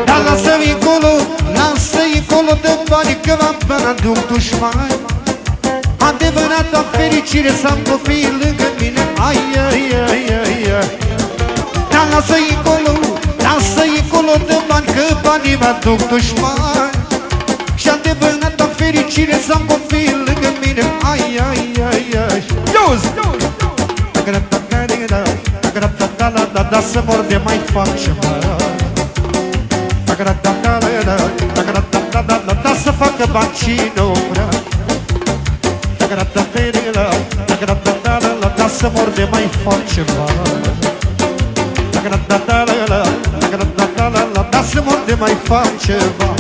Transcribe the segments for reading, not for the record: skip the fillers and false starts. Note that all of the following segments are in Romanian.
Dar lasă-i încolo, lasă-i încolo de bani, că v-am bani de un dușman. Adevărata fericire să am copii lângă mine. Ai, ai, ai, ai, ai. Dar lasă-i încolo, lasă-i încolo de bani, că banii mă duc dușman. Și adevărata fericire să am copii lângă mine. Ai, ai, ai, ai. Iuzi! Da să mor de mai fac ceva. Da să facă bani și nu vrea. Da să mor de mai fac ceva. Da să mor de mai fac ceva.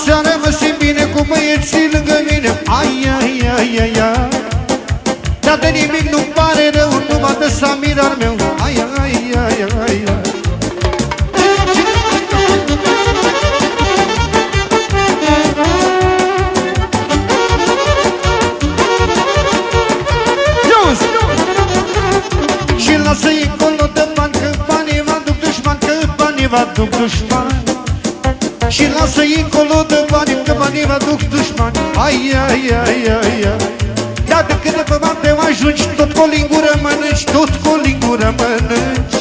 Seara mă simt bine cu băieții lângă mine. Ai, ai, ai, ai, ai. Dar de nimic nu-mi pare rău, numai de Samir al meu. Ai, ai, ai, ai, ai. Și lasă-i încolo de bani, că banii mă duc dușman, că banii mă duc dușman. Și lasă-i încolo de bani, că banii mă duc dușmani. Ai, ai, ai, ai, ai. Dar de când pe mante ajungi, tot cu o lingură mănânci, tot cu o lingură mănânci.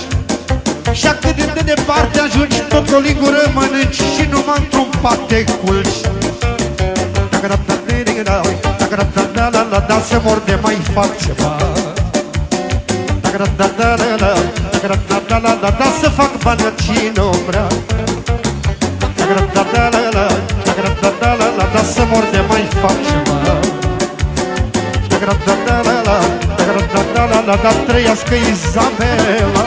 Și atât de departe ajungi, tot cu o lingură mănânci. Și numai într-un pat te culci. Da să mor de mai fac ceva. Da să fac bani și nu vrea. Da să mor de mai fac ceva. Da trăiască Izabela.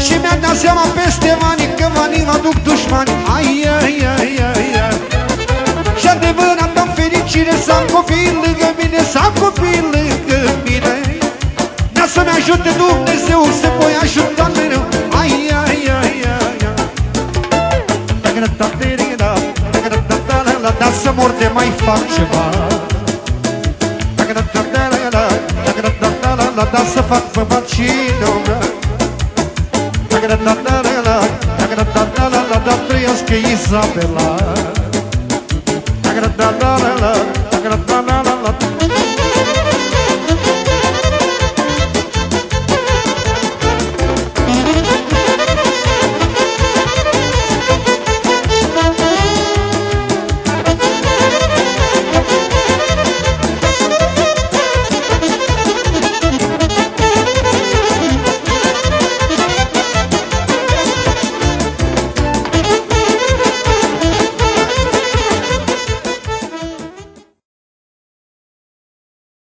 Și mi-am dat seama peste bani, că banii mă duc dușmani. Ai, ai, ai, ai, ai. Și adevărat am fericire să am copii lângă mine, să am copii lângă mine. Dar să-mi ajute Dumnezeu să voi ajuta mereu. Ai, ai, ai, ai, ai. Dar să mor de mai fac ceva. Da să fac băbat și nu-mi. Da trăiască Izabela.